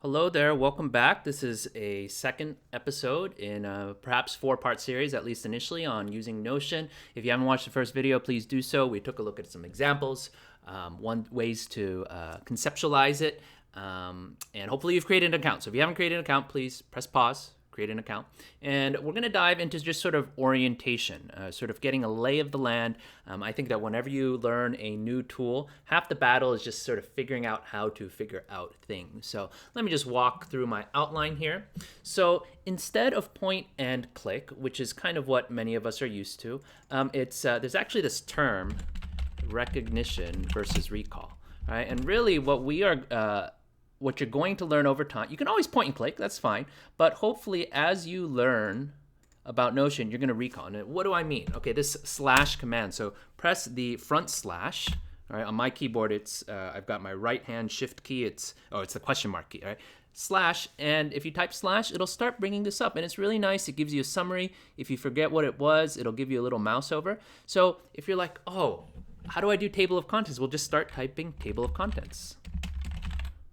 Hello there, welcome back. This is a second episode in a perhaps four-part series, at least initially, on using Notion. If you haven't watched the first video, please do so. We took a look at some examples, ways to conceptualize it, and hopefully you've created an account. So if you haven't created an account, please press pause, create an account. And we're going to dive into just sort of orientation, sort of getting a lay of the land. I think that whenever you learn a new tool, half the battle is just sort of figuring out how to figure out things. So let me just walk through my outline here. So instead of point and click, which is kind of what many of us are used to, there's actually this term, recognition versus recall. Right? And really what you're going to learn over time, you can always point and click, that's fine, but hopefully as you learn about Notion, you're going to recall. And what do I mean? Okay, this slash command. So press the front slash. All right, on my keyboard, I've got my right hand shift key. It's the question mark key. All right, slash, and if you type slash, it'll start bringing this up, and it's really nice. It gives you a summary. If you forget what it was, it'll give you a little mouse over. So if you're like, oh, how do I do table of contents? We'll just start typing table of contents.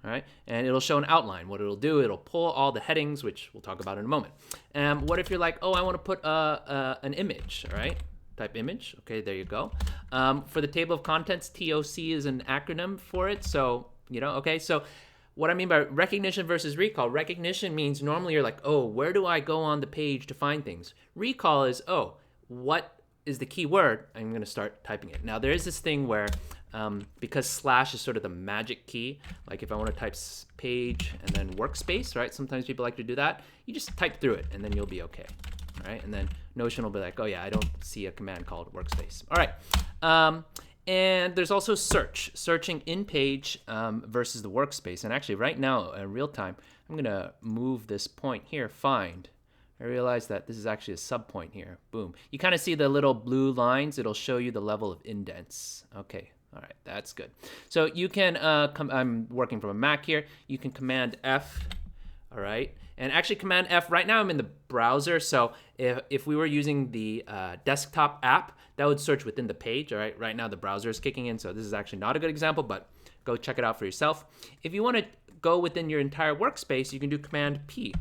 All right, and it'll show an outline. What it'll do, it'll pull all the headings, which we'll talk about in a moment. What if you're like, oh, I want to put an image, all right? Type image, okay, there you go. For the table of contents, TOC is an acronym for it, so, okay, so what I mean by recognition versus recall, recognition means normally you're like, oh, where do I go on the page to find things? Recall is, oh, what is the key word? I'm going to start typing it. Now, there is this thing where because slash is sort of the magic key, like if I want to type page and then workspace, right? Sometimes people like to do that. You just type through it and then you'll be okay, right? And then Notion will be like, oh yeah, I don't see a command called workspace. All right. And there's also searching in page versus the workspace. And actually right now in real time, I'm going to move this point here, find. I realize that this is actually a sub point here. Boom. You kind of see the little blue lines. It'll show you the level of indents. Okay. All right, that's good. So you can, I'm working from a Mac here. You can Command F, all right? And actually Command F, right now I'm in the browser. So if we were using the desktop app, that would search within the page, all right? Right now the browser is kicking in, so this is actually not a good example, but go check it out for yourself. If you want to go within your entire workspace, you can do Command P.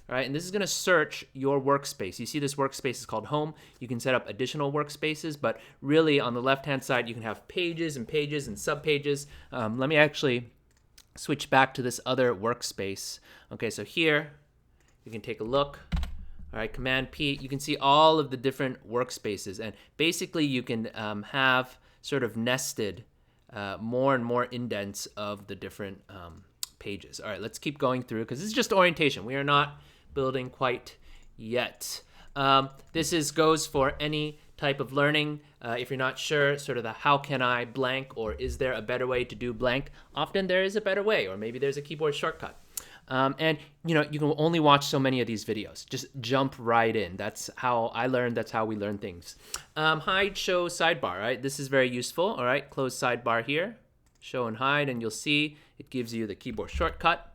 All right, and this is going to search your workspace. You see this workspace is called home. You can set up additional workspaces, but really on the left-hand side, you can have pages and pages and subpages. Let me actually switch back to this other workspace. Okay, so here you can take a look. All right, Command P, you can see all of the different workspaces, and basically you can have sort of nested more and more indents of the different pages. All right, let's keep going through because this is just orientation. We are not building quite yet. This goes for any type of learning. If you're not sure, sort of the how can I blank or is there a better way to do blank? Often there is a better way, or maybe there's a keyboard shortcut. And you can only watch so many of these videos. Just jump right in. That's how I learned. That's how we learn things. Hide, show, sidebar. Right, this is very useful. All right, close sidebar here, show and hide, and you'll see it gives you the keyboard shortcut.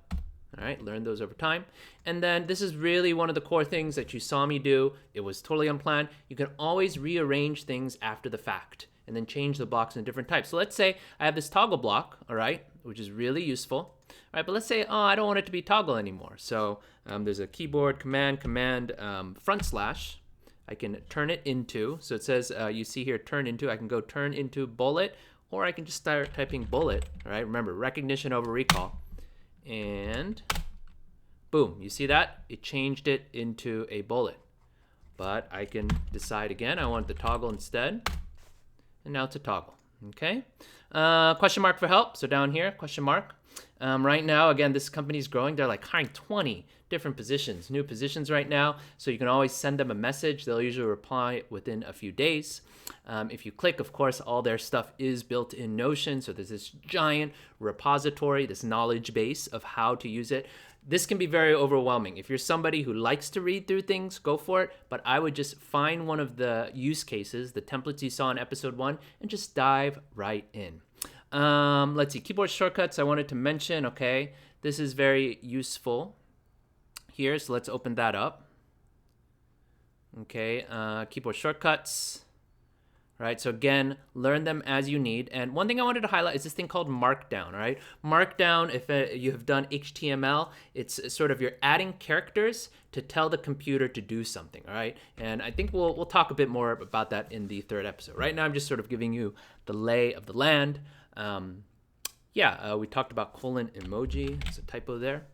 All right, learn those over time. And then this is really one of the core things that you saw me do. It was totally unplanned. You can always rearrange things after the fact and then change the blocks in different types. So let's say I have this toggle block, all right, which is really useful. All right, but let's say, oh, I don't want it to be toggle anymore. So there's a keyboard command front slash. I can turn it into, so it says, you see here, turn into. I can go turn into bullet, or I can just start typing bullet. All right, remember, recognition over recall. And boom, you see that? It changed it into a bullet. But I can decide again, I want the toggle instead. And now it's a toggle, okay? Question mark for help, so down here, question mark. Right now, again, this company is growing. They're like hiring 20 different positions, new positions right now. So you can always send them a message. They'll usually reply within a few days. If you click, of course, all their stuff is built in Notion. So there's this giant repository, this knowledge base of how to use it. This can be very overwhelming. If you're somebody who likes to read through things, go for it. But I would just find one of the use cases, the templates you saw in episode 1, and just dive right in. Let's see, keyboard shortcuts I wanted to mention. Okay, this is very useful here, so let's open that up. Okay, keyboard shortcuts. All right, so again, learn them as you need. And one thing I wanted to highlight is this thing called Markdown. All right, Markdown, if you have done HTML, it's sort of you're adding characters to tell the computer to do something. All right, and I think we'll talk a bit more about that in the third episode. Right now, I'm just sort of giving you the lay of the land. We talked about colon emoji. There's a typo there.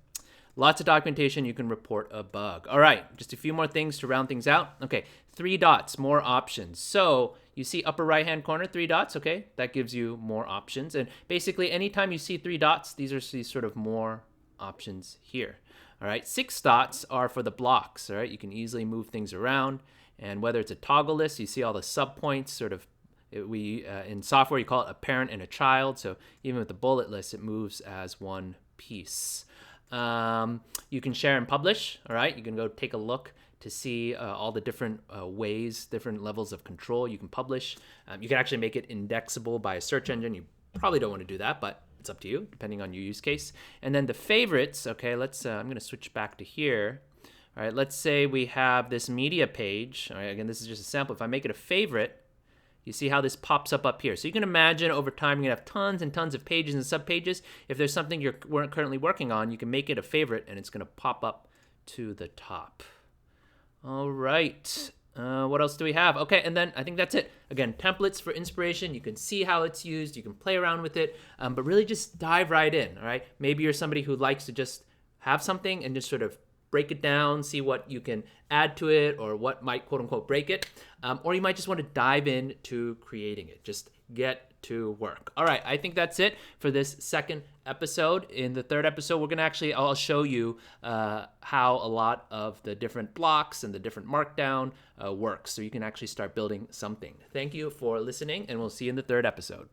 Lots of documentation, you can report a bug. All right, just a few more things to round things out. Okay, 3 dots, more options. So you see upper right-hand corner, 3 dots, okay? That gives you more options. And basically, anytime you see 3 dots, these are these sort of more options here. All right, 6 dots are for the blocks, all right? You can easily move things around. And whether it's a toggle list, you see all the subpoints sort of, in software, you call it a parent and a child. So even with the bullet list, it moves as one piece. You can share and publish. All right, you can go take a look to see all the different ways, different levels of control you can publish. You can actually make it indexable by a search engine. You probably don't want to do that, but it's up to you, depending on your use case. And then the favorites. Okay, I'm going to switch back to here. All right, let's say we have this media page. All right, again, this is just a sample. If I make it a favorite, you see how this pops up here. So you can imagine over time you're going to have tons and tons of pages and subpages. If there's something you're currently working on, you can make it a favorite and it's going to pop up to the top. All right. What else do we have? Okay, and then I think that's it. Again, templates for inspiration. You can see how it's used. You can play around with it, but really just dive right in, all right? Maybe you're somebody who likes to just have something and just sort of break it down, see what you can add to it or what might quote unquote break it. Or you might just want to dive into creating it. Just get to work. All right, I think that's it for this second episode. In the third episode, I'll show you how a lot of the different blocks and the different markdown works. So you can actually start building something. Thank you for listening, and we'll see you in the third episode.